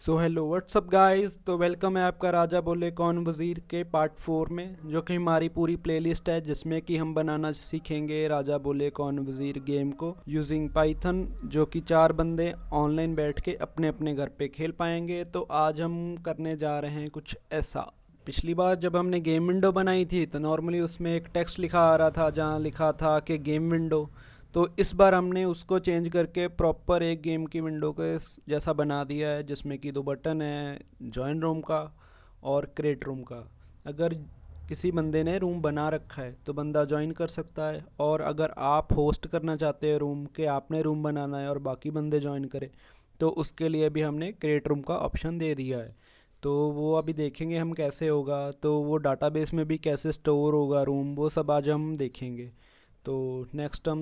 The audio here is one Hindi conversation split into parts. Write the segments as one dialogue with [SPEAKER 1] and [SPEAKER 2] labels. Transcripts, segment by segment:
[SPEAKER 1] So hello what's up guys. तो वेलकम है आपका राजा बोले कौन वज़ीर के पार्ट 4 में, जो कि हमारी पूरी प्लेलिस्ट है जिसमें कि हम बनाना सीखेंगे राजा बोले कौन वज़ीर गेम को यूजिंग पाइथन, जो कि 4 बंदे ऑनलाइन बैठ के अपने अपने घर पे खेल पाएंगे। तो आज हम करने जा रहे हैं कुछ ऐसा। पिछली बार जब हमने गेम विंडो बनाई थी तो नॉर्मली उसमें एक टेक्स्ट लिखा आ रहा था जहाँ लिखा था कि गेम विंडो। तो इस बार हमने उसको चेंज करके प्रॉपर एक गेम की विंडो के जैसा बना दिया है, जिसमें कि 2 बटन है, जॉइन रूम का और क्रिएट रूम का। अगर किसी बंदे ने रूम बना रखा है तो बंदा ज्वाइन कर सकता है, और अगर आप होस्ट करना चाहते हैं रूम के, आपने रूम बनाना है और बाकी बंदे ज्वाइन करें, तो उसके लिए भी हमने क्रिएट रूम का ऑप्शन दे दिया है। तो वो अभी देखेंगे हम कैसे होगा, तो वो डाटाबेस में भी कैसे स्टोर होगा रूम, वो सब आज हम देखेंगे। तो नेक्स्ट हम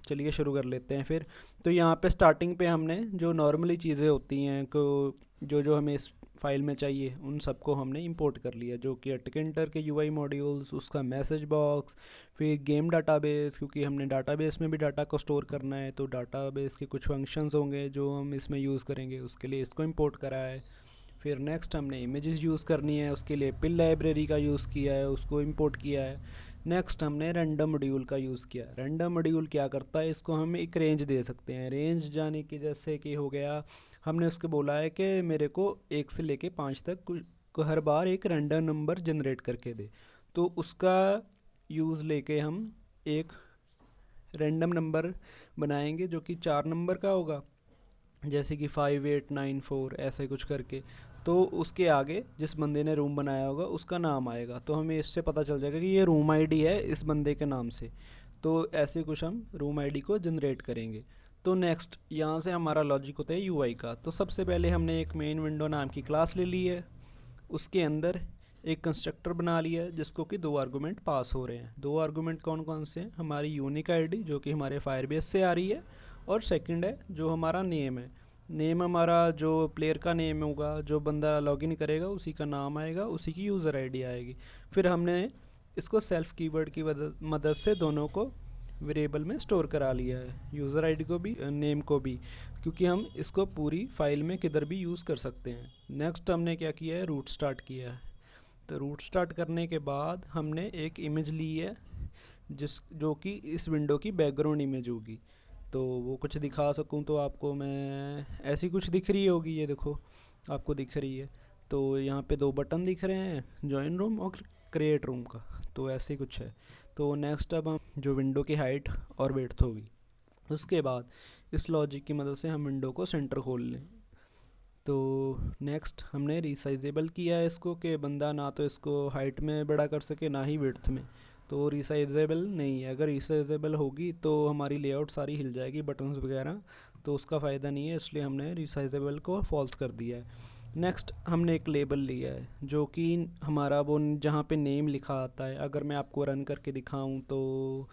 [SPEAKER 1] चलिए शुरू कर लेते हैं फिर। तो यहाँ पे स्टार्टिंग पे हमने जो नॉर्मली चीज़ें होती हैं को जो जो हमें इस फाइल में चाहिए उन सबको हमने इंपोर्ट कर लिया, जो कि टिकेंटर के यूआई मॉड्यूल्स, उसका मैसेज बॉक्स, फिर गेम डाटाबेस, क्योंकि हमने डाटाबेस में भी डाटा को स्टोर करना है तो डाटाबेस के कुछ फंक्शंस होंगे जो हम इसमें यूज़ करेंगे, उसके लिए इसको इंपोर्ट करा है। फिर नेक्स्ट हमने इमेजेस यूज़ करनी है, उसके लिए पिल लाइब्रेरी का यूज़ किया है, उसको इंपोर्ट किया है। नेक्स्ट हमने रैंडम मॉड्यूल का यूज़ किया। रैंडम मॉड्यूल क्या करता है, इसको हम एक रेंज दे सकते हैं। रेंज जाने कि जैसे कि हो गया, हमने उसको बोला है कि मेरे को 1 से लेके 5 तक को हर बार एक रैंडम नंबर जनरेट करके दे। तो उसका यूज़ लेके हम एक रैंडम नंबर बनाएंगे जो कि 4 नंबर का होगा, जैसे कि 5894 ऐसे कुछ करके। तो उसके आगे जिस बंदे ने रूम बनाया होगा उसका नाम आएगा, तो हमें इससे पता चल जाएगा कि ये रूम आईडी है इस बंदे के नाम से। तो ऐसे कुछ हम रूम आईडी को जनरेट करेंगे। तो नेक्स्ट यहाँ से हमारा लॉजिक होता है यूआई का। तो सबसे पहले हमने एक मेन विंडो नाम की क्लास ले ली है, उसके अंदर एक कंस्ट्रक्टर बना लिया है जिसको कि 2 आर्गूमेंट पास हो रहे हैं। 2 आर्गूमेंट कौन कौन से हैं, हमारी यूनिक आईडी जो कि हमारे फायरबेस से आ रही है, और सेकंड है जो हमारा नेम है। नेम हमारा जो प्लेयर का नेम होगा, जो बंदा लॉगिन करेगा उसी का नाम आएगा, उसी की यूज़र आईडी आएगी। फिर हमने इसको सेल्फ कीवर्ड की मदद से दोनों को वेरिएबल में स्टोर करा लिया है, यूज़र आईडी को भी नेम को भी, क्योंकि हम इसको पूरी फाइल में किधर भी यूज़ कर सकते हैं। नेक्स्ट हमने क्या किया है, रूट स्टार्ट किया है। तो रूट स्टार्ट करने के बाद हमने एक इमेज ली है जिस जो कि इस विंडो की बैकग्राउंड इमेज होगी। तो वो कुछ दिखा सकूं तो आपको मैं, ऐसी कुछ दिख रही होगी, ये देखो आपको दिख रही है। तो यहाँ पे 2 बटन दिख रहे हैं, जॉइन रूम और क्रिएट रूम का। तो ऐसे कुछ है। तो नेक्स्ट अब हम जो विंडो की हाइट और विड्थ होगी, उसके बाद इस लॉजिक की मदद से हम विंडो को सेंटर खोल लें। तो नेक्स्ट हमने रिसाइजेबल किया है इसको, कि बंदा ना तो इसको हाइट में बड़ा कर सके ना ही विड्थ में। तो रिसाइजेबल नहीं है, अगर रिसाइजेबल होगी तो हमारी लेआउट सारी हिल जाएगी, बटन्स वगैरह, तो उसका फ़ायदा नहीं है, इसलिए हमने रिसाइजेबल को फॉल्स कर दिया है। नेक्स्ट हमने एक लेबल लिया है जो कि हमारा वो जहाँ पे नेम लिखा आता है, अगर मैं आपको रन करके दिखाऊं तो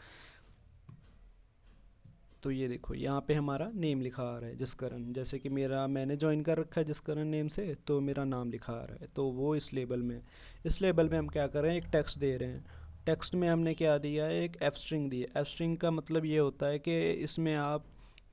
[SPEAKER 1] ये देखो यहाँ पे हमारा नेम लिखा आ रहा है जसकरण, जैसे कि मैंने ज्वाइन कर रखा है जसकरण नेम से, तो मेरा नाम लिखा आ रहा है। तो वो इस लेबल में, इस लेबल में हम क्या कर रहे हैं, एक टेक्स्ट दे रहे हैं। टेक्स्ट में हमने क्या दिया है, एक एफ स्ट्रिंग दी है। एफ स्ट्रिंग का मतलब ये होता है कि इसमें आप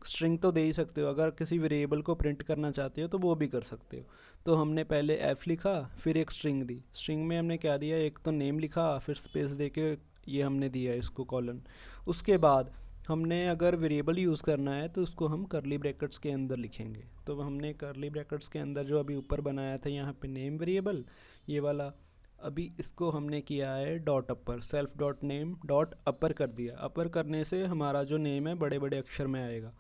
[SPEAKER 1] स्ट्रिंग तो दे ही सकते हो, अगर किसी वेरिएबल को प्रिंट करना चाहते हो तो वो भी कर सकते हो। तो हमने पहले एफ लिखा, फिर एक स्ट्रिंग दी। स्ट्रिंग में हमने क्या दिया, एक तो नेम लिखा, फिर स्पेस दे के ये हमने दिया इसको कॉलन। उसके बाद हमने अगर वेरिएबल यूज़ करना है तो उसको हम करली ब्रैकेट्स के अंदर लिखेंगे। तो हमने करली ब्रैकेट्स के अंदर जो अभी ऊपर बनाया था यहाँ पे नेम वेरिएबल, ये वाला, अभी इसको हमने किया है डॉट अपर, सेल्फ डॉट नेम डॉट अपर कर दिया। अपर करने से हमारा जो नेम है बड़े बड़े अक्षर में आएगा।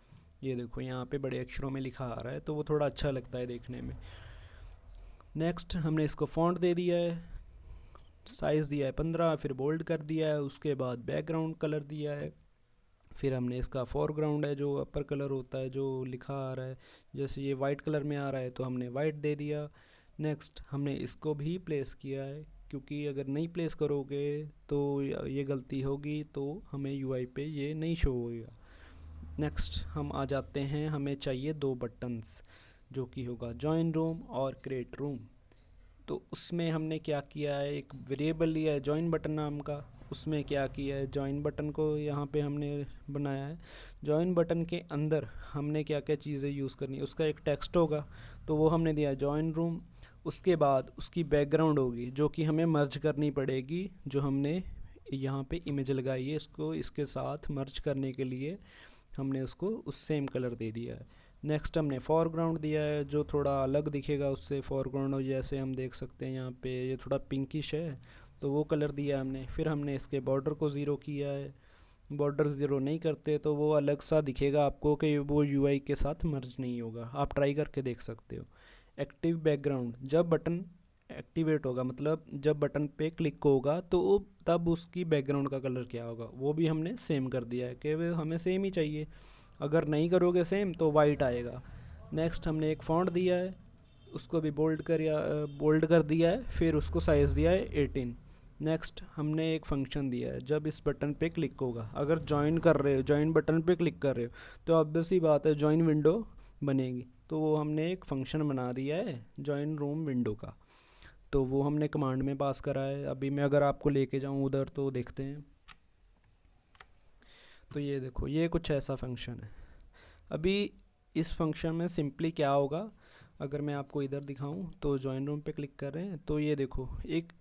[SPEAKER 1] ये देखो यहाँ पे बड़े अक्षरों में लिखा आ रहा है, तो वो थोड़ा अच्छा लगता है देखने में। नेक्स्ट हमने इसको फॉन्ट दे दिया है, साइज़ दिया है 15, फिर बोल्ड कर दिया है। उसके बाद बैकग्राउंड कलर दिया है। फिर हमने इसका फोरग्राउंड है जो अपर कलर होता है जो लिखा आ रहा है, जैसे ये वाइट कलर में आ रहा है तो हमने वाइट दे दिया। नेक्स्ट हमने इसको भी प्लेस किया है, क्योंकि अगर नहीं प्लेस करोगे तो ये गलती होगी, तो हमें यूआई पे ये नहीं शो होगा। नेक्स्ट हम आ जाते हैं, हमें चाहिए 2 बटन्स, जो कि होगा जॉइन रूम और क्रिएट रूम। तो उसमें हमने क्या किया है, एक वेरिएबल लिया है जॉइन बटन नाम का। उसमें क्या किया है, जॉइन बटन को यहाँ पे हमने बनाया है। जॉइन बटन के अंदर हमने क्या क्या चीज़ें यूज़ करनी है, उसका एक टेक्स्ट होगा। तो वो हमने दिया जॉइन रूम। उसके बाद उसकी बैकग्राउंड होगी जो कि हमें मर्ज करनी पड़ेगी, जो हमने यहाँ पे इमेज लगाई है इसको इसके साथ मर्ज करने के लिए हमने उसको उस सेम कलर दे दिया है। नेक्स्ट हमने फॉरग्राउंड दिया है जो थोड़ा अलग दिखेगा उससे, फॉरग्राउंड जैसे हम देख सकते हैं यहाँ पे ये थोड़ा पिंकिश है तो वो कलर दिया हमने। फिर हमने इसके बॉर्डर को ज़ीरो किया है, बॉर्डर ज़ीरो नहीं करते तो वो अलग सा दिखेगा आपको कि वो यूआई के साथ मर्ज नहीं होगा, आप ट्राई करके देख सकते हो। एक्टिव बैकग्राउंड, जब बटन एक्टिवेट होगा मतलब जब बटन पे क्लिक होगा तो तब उसकी बैकग्राउंड का कलर क्या होगा वो भी हमने सेम कर दिया है कि वे हमें सेम ही चाहिए, अगर नहीं करोगे सेम तो वाइट आएगा। नेक्स्ट हमने एक फॉन्ट दिया है, उसको भी बोल्ड कर दिया है, फिर उसको साइज़ दिया है 18। नेक्स्ट हमने एक फंक्शन दिया है, जब इस बटन पे क्लिक होगा, अगर ज्वाइन कर रहे हो ज्वाइन बटन पे क्लिक कर रहे हो तो ऑब्वियस ही बात है ज्वाइन विंडो बनेगी, तो वो हमने एक फंक्शन बना दिया है ज्वाइन रूम विंडो का, तो वो हमने कमांड में पास करा है। अभी मैं अगर आपको लेके जाऊँ उधर तो देखते हैं, तो ये देखो ये कुछ ऐसा फंक्शन है। अभी इस फंक्शन में सिंपली क्या होगा, अगर मैं आपको इधर दिखाऊं तो जॉइन रूम पे क्लिक कर रहे हैं तो ये देखो एक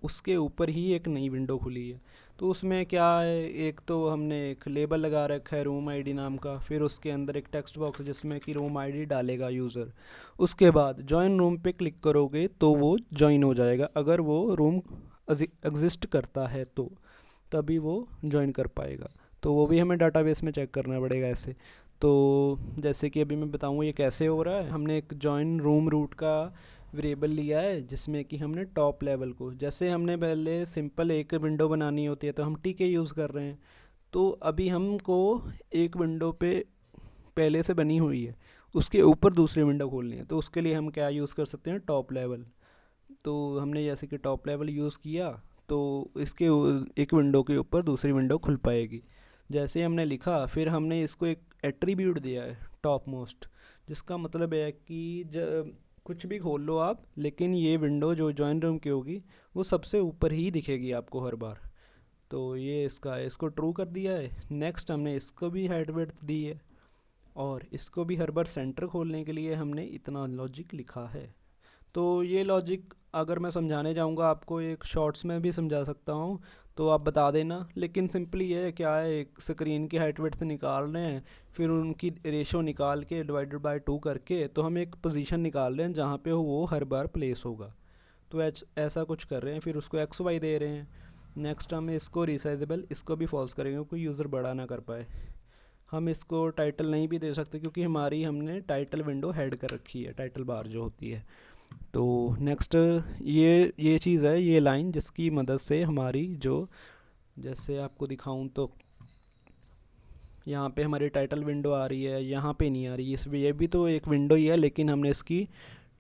[SPEAKER 1] उसके ऊपर ही एक नई विंडो खुली है। तो उसमें क्या है, एक तो हमने एक लेबल लगा रखा है रूम आईडी नाम का, फिर उसके अंदर एक टेक्स्ट बॉक्स जिसमें कि रूम आईडी डालेगा यूज़र। उसके बाद जॉइन रूम पे क्लिक करोगे तो वो जॉइन हो जाएगा, अगर वो रूम एग्जिस्ट करता है तो तभी वो जॉइन कर पाएगा। तो वो भी हमें डाटाबेस में चेक करना पड़ेगा ऐसे। तो जैसे कि अभी मैं बताऊँ ये कैसे हो रहा है, हमने एक जॉइन रूम रूट का वेरिएबल लिया है जिसमें कि हमने टॉप लेवल को, जैसे हमने पहले सिंपल एक विंडो बनानी होती है तो हम टीके यूज़ कर रहे हैं, तो अभी हमको एक विंडो पे पहले से बनी हुई है उसके ऊपर दूसरी विंडो खोलनी है, तो उसके लिए हम क्या यूज़ कर सकते हैं, टॉप लेवल। तो हमने जैसे कि टॉप लेवल यूज़ किया तो इसके एक विंडो के ऊपर दूसरी विंडो खुल पाएगी। जैसे हमने लिखा फिर हमने इसको एक एट्रीब्यूट दिया है टॉप मोस्ट, जिसका मतलब है कि कुछ भी खोल लो आप लेकिन ये विंडो जो जॉइन रूम की होगी वो सबसे ऊपर ही दिखेगी आपको हर बार। तो ये इसका है, इसको ट्रू कर दिया है। नेक्स्ट हमने इसको भी हाइट विड्थ दी है और इसको भी हर बार सेंटर खोलने के लिए हमने इतना लॉजिक लिखा है। तो ये लॉजिक अगर मैं समझाने जाऊँगा आपको एक शॉर्ट्स में भी समझा सकता हूँ तो आप बता देना, लेकिन सिंपली ये क्या है, एक स्क्रीन की हाइट विड्थ निकाल रहे हैं फिर उनकी रेशो निकाल के डिवाइडेड बाय 2 करके तो हम एक पोजीशन निकाल रहे हैं जहाँ पे वो हर बार प्लेस होगा। तो ऐसा कुछ कर रहे हैं, फिर उसको एक्स वाई दे रहे हैं। नेक्स्ट हम इसको रिसाइजेबल इसको भी फॉल्स करेंगे, कोई यूज़र बड़ा ना कर पाए। हम इसको टाइटल नहीं भी दे सकते क्योंकि हमने टाइटल विंडो हेड कर रखी है, टाइटल बार जो होती है। तो नेक्स्ट ये चीज़ है, ये लाइन जिसकी मदद से हमारी जो, जैसे आपको दिखाऊं तो यहाँ पे हमारी टाइटल विंडो आ रही है, यहाँ पे नहीं आ रही, इस ये भी तो एक विंडो ही है लेकिन हमने इसकी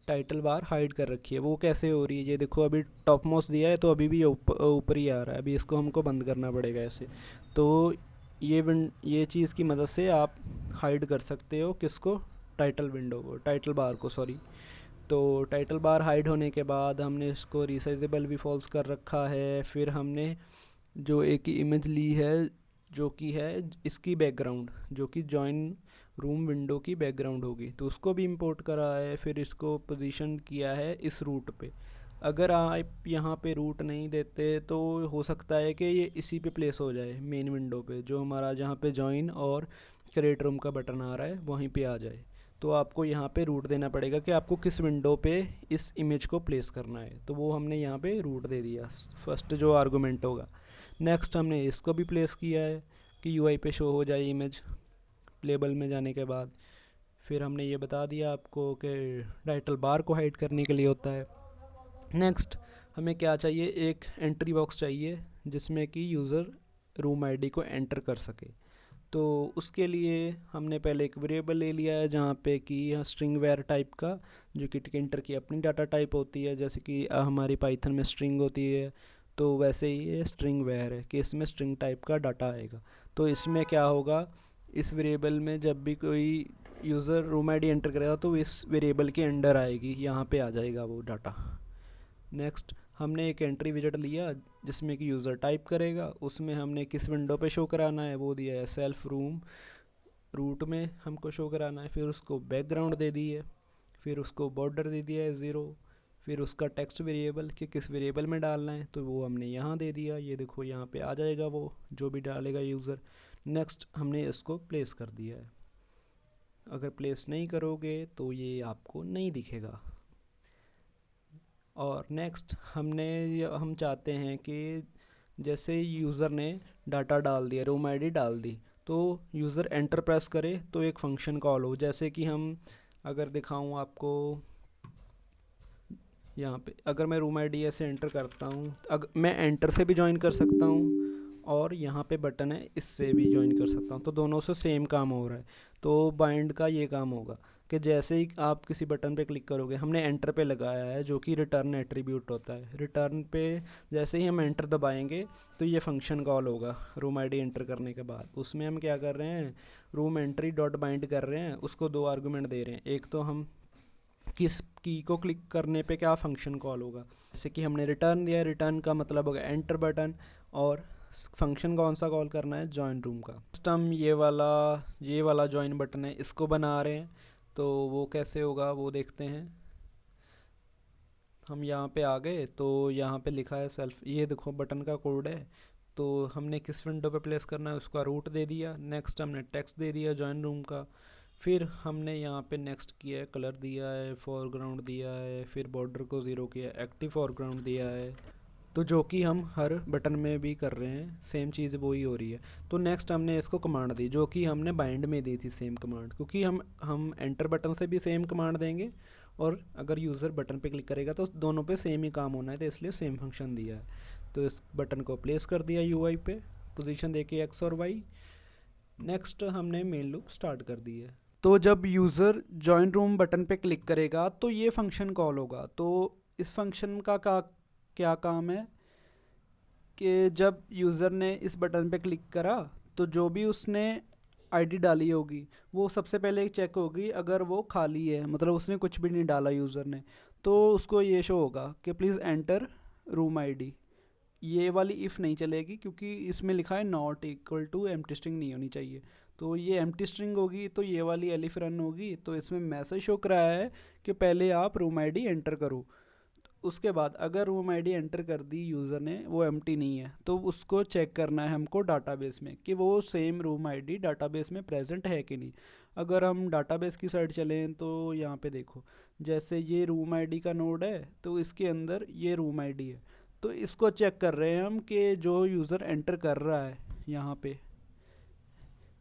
[SPEAKER 1] टाइटल बार हाइड कर रखी है। वो कैसे हो रही है, ये देखो अभी टॉप मोस्ट दिया है तो अभी भी ऊपर ही आ रहा है, अभी इसको हमको बंद करना पड़ेगा ऐसे। तो ये चीज़ की मदद से आप हाइड कर सकते हो किसको, टाइटल विंडो को, टाइटल बार को सॉरी। तो टाइटल बार हाइड होने के बाद हमने इसको रिसाइजेबल भी फॉल्स कर रखा है। फिर हमने जो एक इमेज ली है जो कि है इसकी बैकग्राउंड, जो कि जॉइन रूम विंडो की बैकग्राउंड होगी, तो उसको भी इंपोर्ट करा है। फिर इसको पोजीशन किया है इस रूट पे, अगर आप यहाँ पे रूट नहीं देते तो हो सकता है कि ये इसी पे प्लेस हो जाए मेन विंडो पे, जो हमारा जहाँ पे जॉइन और क्रिएट रूम का बटन आ रहा है वहीं पे आ जाए। तो आपको यहाँ पे रूट देना पड़ेगा कि आपको किस विंडो पे इस इमेज को प्लेस करना है, तो वो हमने यहाँ पे रूट दे दिया, फर्स्ट जो आर्गूमेंट होगा। नेक्स्ट हमने इसको भी प्लेस किया है कि यूआई पे शो हो जाए इमेज लेबल में जाने के बाद। फिर हमने ये बता दिया आपको कि टाइटल बार को हाइड करने के लिए होता है। नेक्स्ट हमें क्या चाहिए, एक एंट्री बॉक्स चाहिए जिसमें कि यूज़र रूम आईडी को एंटर कर सके। तो उसके लिए हमने पहले एक वेरिएबल ले लिया है जहाँ पे कि स्ट्रिंग वेयर टाइप का, जो कि टिकेंटर की अपनी डाटा टाइप होती है, जैसे कि हमारी पाइथन में स्ट्रिंग होती है तो वैसे ही ये स्ट्रिंग वेयर है कि इसमें स्ट्रिंग टाइप का डाटा आएगा। तो इसमें क्या होगा, इस वेरिएबल में जब भी कोई यूज़र रूम आईडी एंटर करेगा तो इस वेरिएबल के अंडर आएगी, यहाँ पे आ जाएगा वो डाटा। नेक्स्ट हमने एक एंट्री विजेट लिया जिसमें कि यूज़र टाइप करेगा, उसमें हमने किस विंडो पे शो कराना है वो दिया है सेल्फ रूम रूट में हमको शो कराना है। फिर उसको बैकग्राउंड दे दी है। फिर उसको बॉर्डर दे दिया है 0, फिर उसका टेक्स्ट वेरिएबल कि किस वेरिएबल में डालना है तो वो हमने यहाँ दे दिया, ये देखो यहाँ पे आ जाएगा वो जो भी डालेगा यूज़र। नेक्स्ट हमने इसको प्लेस कर दिया है। अगर प्लेस नहीं करोगे तो ये आपको नहीं दिखेगा। और नेक्स्ट हम चाहते हैं कि जैसे यूज़र ने डाटा डाल दिया, रूम आईडी डाल दी, तो यूज़र एंटर प्रेस करे तो एक फंक्शन कॉल हो। जैसे कि हम अगर दिखाऊं आपको, यहाँ पे अगर मैं रूम आईडी ऐसे एंटर करता हूँ, अगर मैं एंटर से भी ज्वाइन कर सकता हूँ और यहाँ पे बटन है इससे भी ज्वाइन कर सकता हूँ, तो दोनों से सेम काम हो रहा है। तो बाइंड का ये काम होगा कि जैसे ही आप किसी बटन पे क्लिक करोगे, हमने एंटर पे लगाया है जो कि रिटर्न एट्रीब्यूट होता है, रिटर्न पे जैसे ही हम एंटर दबाएंगे तो ये फंक्शन कॉल होगा रूम आईडी एंटर करने के बाद। उसमें हम क्या कर रहे हैं, रूम एंट्री डॉट बाइंड कर रहे हैं, उसको 2 आर्गूमेंट दे रहे हैं। एक तो हम किस की को क्लिक करने पे क्या फंक्शन कॉल होगा, जैसे कि हमने रिटर्न दिया, रिटर्न का मतलब होगा एंटर बटन, और फंक्शन कौन सा कॉल करना है, जॉइन रूम का। नेक्स्ट हम ये वाला जॉइन बटन है इसको बना रहे हैं, तो वो कैसे होगा वो देखते हैं। हम यहाँ पे आ गए तो यहाँ पे लिखा है सेल्फ, ये देखो बटन का कोड है, तो हमने किस विंडो पे प्लेस करना है उसका रूट दे दिया। नेक्स्ट हमने टेक्स्ट दे दिया जॉइन रूम का, फिर हमने यहाँ पे नेक्स्ट किया है, कलर दिया है, फोरग्राउंड दिया है, फिर बॉर्डर को 0 किया, एक्टिव फोरग्राउंड दिया है, तो जो कि हम हर बटन में भी कर रहे हैं, सेम चीज़ वही हो रही है। तो नेक्स्ट हमने इसको कमांड दी जो कि हमने बाइंड में दी थी सेम कमांड, क्योंकि हम एंटर बटन से भी सेम कमांड देंगे और अगर यूज़र बटन पे क्लिक करेगा तो दोनों पे सेम ही काम होना है, तो इसलिए सेम फंक्शन दिया है। तो इस बटन को प्लेस कर दिया यूआई पे, पोजीशन देके x और y। नेक्स्ट हमने मेन लूप स्टार्ट कर दी है। तो जब यूज़र जॉइन रूम बटन पे क्लिक करेगा तो ये फंक्शन कॉल होगा। तो इस फंक्शन का क्या काम है कि जब यूज़र ने इस बटन पे क्लिक करा तो जो भी उसने आईडी डाली होगी वो सबसे पहले चेक होगी, अगर वो खाली है मतलब उसने कुछ भी नहीं डाला यूज़र ने, तो उसको ये शो होगा कि प्लीज़ एंटर रूम आईडी। ये वाली इफ़ नहीं चलेगी क्योंकि इसमें लिखा है not equal to empty string नहीं होनी चाहिए, तो ये एम्प्टी स्ट्रिंग होगी तो ये वाली एलिफ रन होगी। तो इसमें मैसेज शो कराया है कि पहले आप रूम आईडी एंटर करो। उसके बाद अगर रूम आईडी एंटर कर दी यूज़र ने, वो एम्प्टी नहीं है, तो उसको चेक करना है हमको डाटाबेस में कि वो सेम रूम आईडी डाटाबेस में प्रेजेंट है कि नहीं। अगर हम डाटाबेस की साइड चलें तो यहाँ पे देखो, जैसे ये रूम आईडी का नोड है तो इसके अंदर ये रूम आईडी है, तो इसको चेक कर रहे हैं हम कि जो यूज़र एंटर कर रहा है यहाँ पे,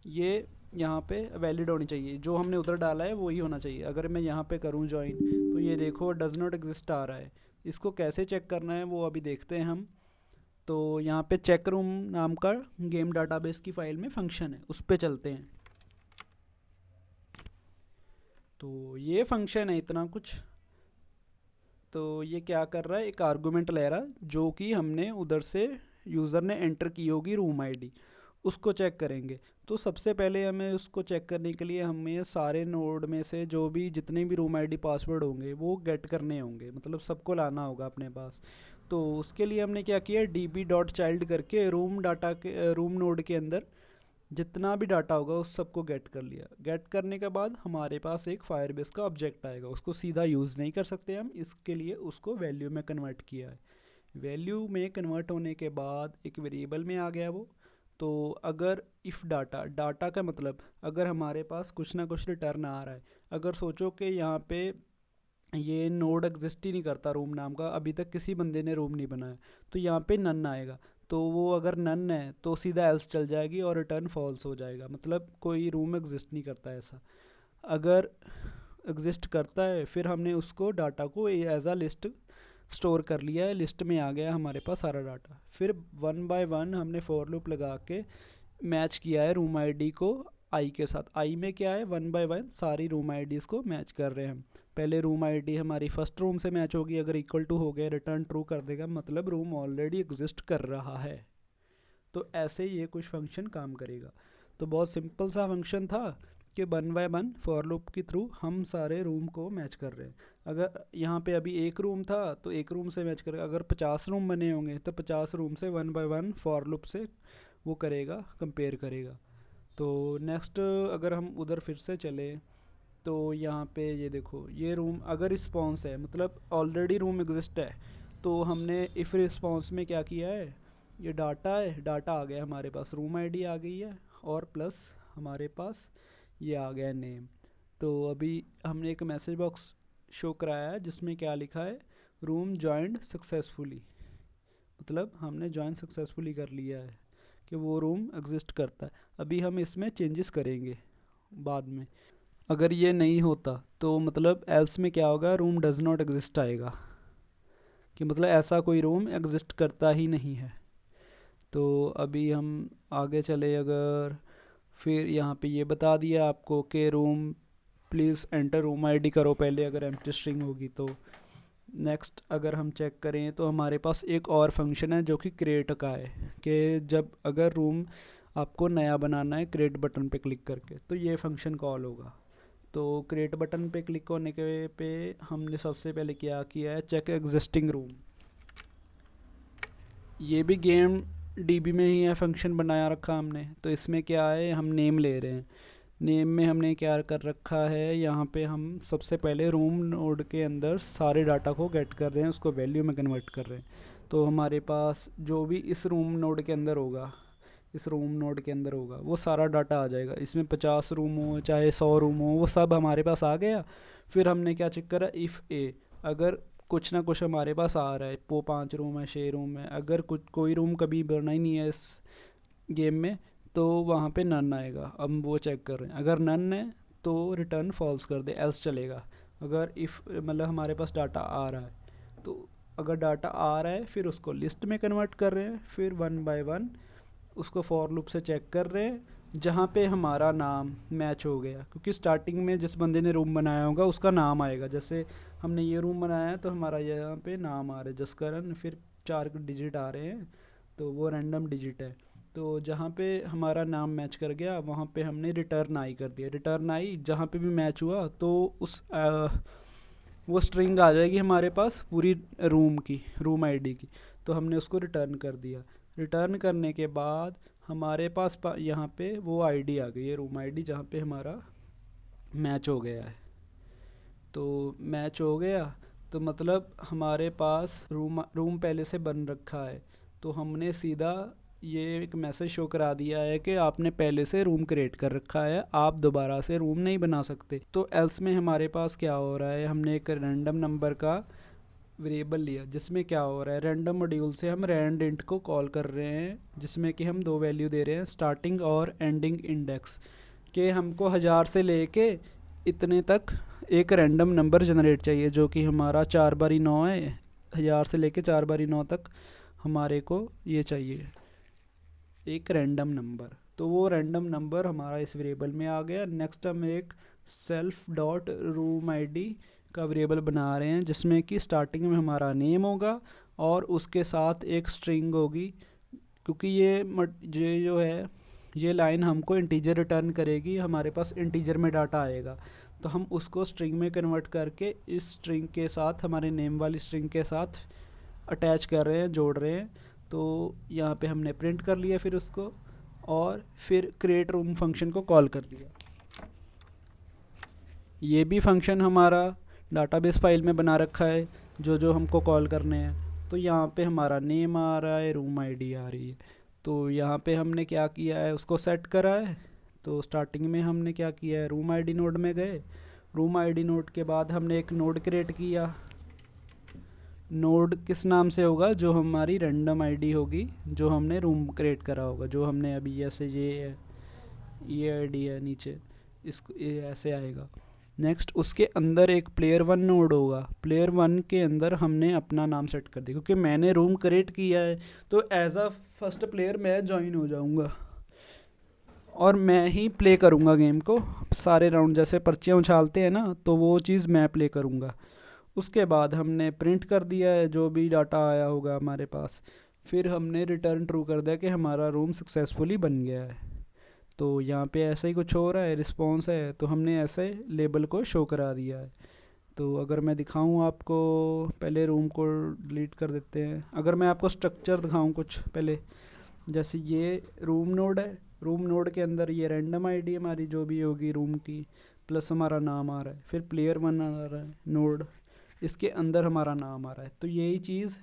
[SPEAKER 1] ये यहाँ पे वैलिड होनी चाहिए, जो हमने उधर डाला है वही होना चाहिए। अगर मैं यहाँ पे करूँ ज्वाइन तो ये देखो डज नॉट एग्जिस्ट आ रहा है। इसको कैसे चेक करना है वो अभी देखते हैं हम। तो यहाँ पे चेक रूम नाम का गेम डाटाबेस की फ़ाइल में फंक्शन है, उस पर चलते हैं। तो ये फंक्शन है इतना कुछ। तो ये क्या कर रहा है, एक आर्गूमेंट ले रहा है जो कि हमने उधर से यूज़र ने एंटर की होगी रूम आईडी, उसको चेक करेंगे। तो सबसे पहले हमें उसको चेक करने के लिए हमें सारे नोड में से जो भी जितने भी रूम आईडी पासवर्ड होंगे वो गेट करने होंगे, मतलब सबको लाना होगा अपने पास। तो उसके लिए हमने क्या किया, db.child करके रूम नोड के अंदर जितना भी डाटा होगा उस सबको गेट कर लिया। गेट करने के बाद हमारे पास एक फायरबेस का ऑब्जेक्ट आएगा, उसको सीधा यूज़ नहीं कर सकते हम, इसके लिए उसको वैल्यू में कन्वर्ट किया है। वैल्यू में कन्वर्ट होने के बाद एक वेरिएबल में आ गया वो। तो अगर इफ़ डाटा का मतलब अगर हमारे पास कुछ ना कुछ रिटर्न आ रहा है, अगर सोचो कि यहाँ पे ये नोड एग्जिस्ट ही नहीं करता रूम नाम का, अभी तक किसी बंदे ने रूम नहीं बनाया, तो यहाँ पे नन आएगा। तो वो अगर नन है तो सीधा एल्स चल जाएगी और रिटर्न फॉल्स हो जाएगा, मतलब कोई रूम एग्जिस्ट नहीं करता ऐसा। अगर एग्जिस्ट करता है फिर हमने उसको डाटा को एज आ लिस्ट स्टोर कर लिया है, लिस्ट में आ गया हमारे पास सारा डाटा। फिर 1 बाय 1 हमने फॉर लूप लगा के मैच किया है रूम आईडी को आई के साथ। आई में क्या है, 1 बाय 1 सारी रूम आईडीज़ को मैच कर रहे हैं हम। पहले रूम आईडी हमारी फर्स्ट रूम से मैच होगी, अगर इक्वल टू हो गया रिटर्न ट्रू कर देगा, मतलब रूम ऑलरेडी एग्जिस्ट कर रहा है। तो ऐसे ये कुछ फंक्शन काम करेगा। तो बहुत सिंपल सा फंक्शन था कि 1 बाय 1 फॉर लूप के थ्रू हम सारे रूम को मैच कर रहे हैं। अगर यहाँ पे अभी एक रूम था तो एक रूम से मैच करेगा, अगर 50 रूम बने होंगे तो 50 रूम से 1 बाय 1 फॉर लूप से वो करेगा, कंपेयर करेगा। तो नेक्स्ट अगर हम उधर फिर से चले तो यहाँ पे ये देखो, ये रूम अगर रिस्पॉन्स है मतलब ऑलरेडी रूम एग्जिस्ट है, तो हमने इफ़ रिस्पॉन्स में क्या किया है, ये डाटा है, डाटा आ गया हमारे पास, रूम आईडी आ गई है और प्लस हमारे पास ये आ गया नेम। तो अभी हमने एक मैसेज बॉक्स शो कराया है जिसमें क्या लिखा है, रूम जॉइंड सक्सेसफुली, मतलब हमने ज्वाइन सक्सेसफुली कर लिया है कि वो रूम एग्जिस्ट करता है। अभी हम इसमें चेंजेस करेंगे बाद में। अगर ये नहीं होता तो मतलब एल्स में क्या होगा, रूम डज नॉट एग्जिस्ट आएगा, कि मतलब ऐसा कोई रूम एग्जिस्ट करता ही नहीं है। तो अभी हम आगे चले, अगर फिर यहाँ पे ये बता दिया आपको कि room please enter room ID करो पहले, अगर एम्प्टी स्ट्रिंग होगी तो। नेक्स्ट अगर हम चेक करें तो हमारे पास एक और फंक्शन है जो कि क्रिएट का है, कि जब अगर रूम आपको नया बनाना है क्रिएट बटन पे क्लिक करके, तो ये फंक्शन कॉल होगा। तो क्रिएट बटन पे क्लिक होने के पे हमने सबसे पहले क्या किया है, चेक एग्जिस्टिंग रूम। ये भी गेम डीबी में ही है, फंक्शन बनाया रखा हमने। तो इसमें क्या है, हम नेम ले रहे हैं। नेम में हमने क्या कर रखा है, यहाँ पे हम सबसे पहले रूम नोड के अंदर सारे डाटा को गेट कर रहे हैं, उसको वैल्यू में कन्वर्ट कर रहे हैं। तो हमारे पास जो भी इस रूम नोड के अंदर होगा, इस रूम नोड के अंदर होगा, वो सारा डाटा आ जाएगा। इसमें 50 रूम हो चाहे 100 रूम हो, वो सब हमारे पास आ गया। फिर हमने क्या चेक करा, इफ़ ए, अगर कुछ ना कुछ हमारे पास आ रहा है, वो 5 रूम है 6 रूम है, अगर कुछ कोई रूम कभी बना ही नहीं है इस गेम में, तो वहाँ पे नन आएगा। अब वो चेक कर रहे हैं, अगर नन है तो रिटर्न फॉल्स कर दे, एल्स चलेगा। अगर इफ़ मतलब हमारे पास डाटा आ रहा है, तो अगर डाटा आ रहा है फिर उसको लिस्ट में कन्वर्ट कर रहे हैं, फिर 1 बाय 1 उसको फॉर लूप से चेक कर रहे हैं जहाँ पे हमारा नाम मैच हो गया, क्योंकि स्टार्टिंग में जिस बंदे ने रूम बनाया होगा उसका नाम आएगा। जैसे हमने ये रूम बनाया है तो हमारा यहाँ पे नाम आ रहा है जसकरण, फिर 4 डिजिट आ रहे हैं, तो वो रैंडम डिजिट है। तो जहाँ पे हमारा नाम मैच कर गया वहाँ पे हमने रिटर्न आई कर दिया। रिटर्न आई जहाँ पे भी मैच हुआ तो उस वो स्ट्रिंग आ जाएगी हमारे पास पूरी रूम की, रूम आईडी की। तो हमने उसको रिटर्न कर दिया। रिटर्न करने के बाद हमारे पास यहाँ पे वो आईडी आ गई है, रूम आईडी, जहाँ पे हमारा मैच हो गया है। तो मैच हो गया तो मतलब हमारे पास रूम पहले से बन रखा है। तो हमने सीधा ये एक मैसेज शो करा दिया है कि आपने पहले से रूम क्रिएट कर रखा है, आप दोबारा से रूम नहीं बना सकते। तो एल्स में हमारे पास क्या हो रहा है, हमने एक रैंडम नंबर का वेरिएबल लिया जिसमें क्या हो रहा है, रैंडम मॉड्यूल से हम रैंड इंट को कॉल कर रहे हैं, जिसमें कि हम 2 वैल्यू दे रहे हैं, स्टार्टिंग और एंडिंग इंडेक्स, के हमको 1000 से लेके इतने तक एक रैंडम नंबर जनरेट चाहिए, जो कि हमारा 4 बारी 9 है। 1000 से लेके 4 बारी 9 तक हमारे को ये चाहिए एक रैंडम नंबर। तो वो रैंडम नंबर हमारा इस वेरिएबल में आ गया। नेक्स्ट हम एक सेल्फ डॉट रूम आईडी का वेरिएबल बना रहे हैं, जिसमें कि स्टार्टिंग में हमारा नेम होगा और उसके साथ एक स्ट्रिंग होगी, क्योंकि ये जो है ये लाइन हमको इंटीजर रिटर्न करेगी, हमारे पास इंटीजर में डाटा आएगा। तो हम उसको स्ट्रिंग में कन्वर्ट करके इस स्ट्रिंग के साथ, हमारे नेम वाली स्ट्रिंग के साथ अटैच कर रहे हैं, जोड़ रहे हैं। तो यहाँ पे हमने प्रिंट कर लिया फिर उसको, और फिर क्रिएट रूम फंक्शन को कॉल कर दिया। ये भी फंक्शन हमारा डाटाबेस फाइल में बना रखा है, जो जो हमको कॉल करने हैं। तो यहाँ पे हमारा नेम आ रहा है, रूम आईडी आ रही है। तो यहाँ पे हमने क्या किया है, उसको सेट करा है। तो स्टार्टिंग में हमने क्या किया है, रूम आईडी नोड में गए। रूम आईडी नोड के बाद हमने एक नोड क्रिएट किया। नोड किस नाम से होगा, जो हमारी रैंडम आईडी होगी, जो हमने रूम क्रिएट करा होगा, जो हमने अभी ऐसे ये आईडी है नीचे, इसको ये ऐसे आएगा। नेक्स्ट उसके अंदर एक प्लेयर 1 नोड होगा। प्लेयर 1 के अंदर हमने अपना नाम सेट कर दिया, क्योंकि मैंने रूम क्रिएट किया है तो एज अ फर्स्ट प्लेयर मैं ज्वाइन हो जाऊंगा और मैं ही प्ले करूंगा गेम को सारे राउंड। जैसे पर्चियाँ उछालते हैं ना, तो वो चीज़ मैं प्ले करूंगा। उसके बाद हमने प्रिंट कर दिया है जो भी डाटा आया होगा हमारे पास। फिर हमने रिटर्न ट्रू कर दिया कि हमारा रूम सक्सेसफुली बन गया है। तो यहाँ पे ऐसा ही कुछ हो रहा है, रिस्पॉन्स है, तो हमने ऐसे लेबल को शो करा दिया है। तो अगर मैं दिखाऊँ आपको, पहले रूम को डिलीट कर देते हैं। अगर मैं आपको स्ट्रक्चर दिखाऊँ कुछ पहले, जैसे ये रूम नोड है, रूम नोड के अंदर ये रैंडम आईडी हमारी जो भी होगी रूम की, प्लस हमारा नाम आ रहा है, फिर प्लेयर 1 आ रहा है नोड, इसके अंदर हमारा नाम आ रहा है। तो यही चीज़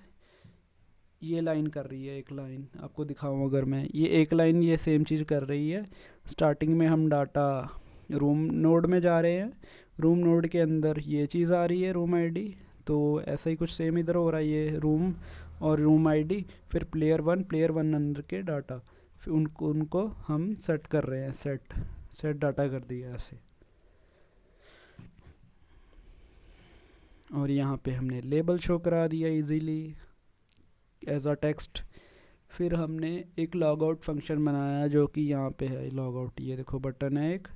[SPEAKER 1] ये लाइन कर रही है, एक लाइन आपको दिखाऊं अगर मैं, ये एक लाइन ये सेम चीज़ कर रही है। स्टार्टिंग में हम डाटा रूम नोड में जा रहे हैं, रूम नोड के अंदर ये चीज़ आ रही है रूम आईडी, तो ऐसा ही कुछ सेम इधर हो रहा है, ये रूम और रूम आईडी, फिर प्लेयर 1 अंदर के डाटा, फिर उनको हम सेट कर रहे हैं, सेट डाटा कर दिया ऐसे। और यहाँ पे हमने लेबल शो करा दिया इजीली एज अ टेक्स्ट। फिर हमने एक लॉग आउट फंक्शन बनाया जो कि यहाँ पे है लॉग आउट, ये देखो बटन है एक,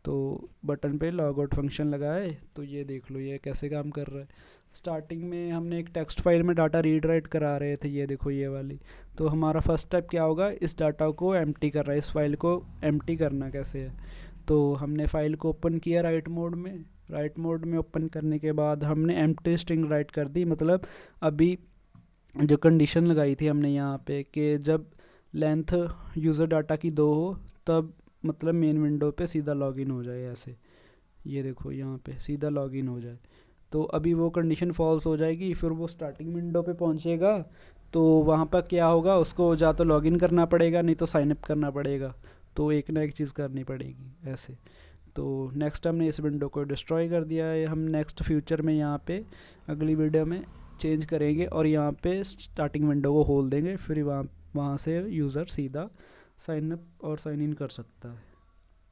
[SPEAKER 1] तो बटन पे लॉग आउट फंक्शन लगाए तो ये देख लो ये कैसे काम कर रहा है। स्टार्टिंग में हमने एक टेक्स्ट फाइल में डाटा रीड राइट करा रहे थे, ये देखो ये वाली, तो हमारा फर्स्ट स्टेप क्या होगा, इस डाटा को एम्प्टी करना है, इस फाइल को एम्प्टी करना कैसे है। तो हमने फाइल को ओपन किया राइट मोड में ओपन करने के बाद हमने एम्प्टी स्ट्रिंग राइट कर दी, मतलब अभी जो कंडीशन लगाई थी हमने यहाँ पे कि जब लेंथ यूज़र डाटा की 2 हो तब मतलब मेन विंडो पे सीधा लॉगिन हो जाए ऐसे, ये देखो यहाँ पे सीधा लॉगिन हो जाए। तो अभी वो कंडीशन फॉल्स हो जाएगी, फिर वो स्टार्टिंग विंडो पे पहुँचेगा, तो वहाँ पर क्या होगा, उसको या तो लॉगिन करना पड़ेगा नहीं तो साइन अप करना पड़ेगा, तो एक ना एक चीज़ करनी पड़ेगी ऐसे। तो नेक्स्ट हमने इस विंडो को डिस्ट्रॉय कर दिया है, हम नेक्स्ट फ्यूचर में यहाँ पे अगली वीडियो में चेंज करेंगे और यहाँ पे स्टार्टिंग विंडो को खोल देंगे, फिर वहाँ से यूज़र सीधा साइन अप और साइन इन कर सकता है।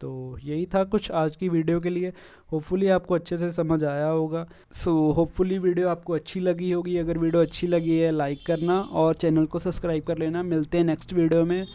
[SPEAKER 1] तो यही था कुछ आज की वीडियो के लिए, होपफुली आपको अच्छे से समझ आया होगा। सो होपफुली वीडियो आपको अच्छी लगी होगी, अगर वीडियो अच्छी लगी है लाइक करना और चैनल को सब्सक्राइब कर लेना। मिलते हैं नेक्स्ट वीडियो में।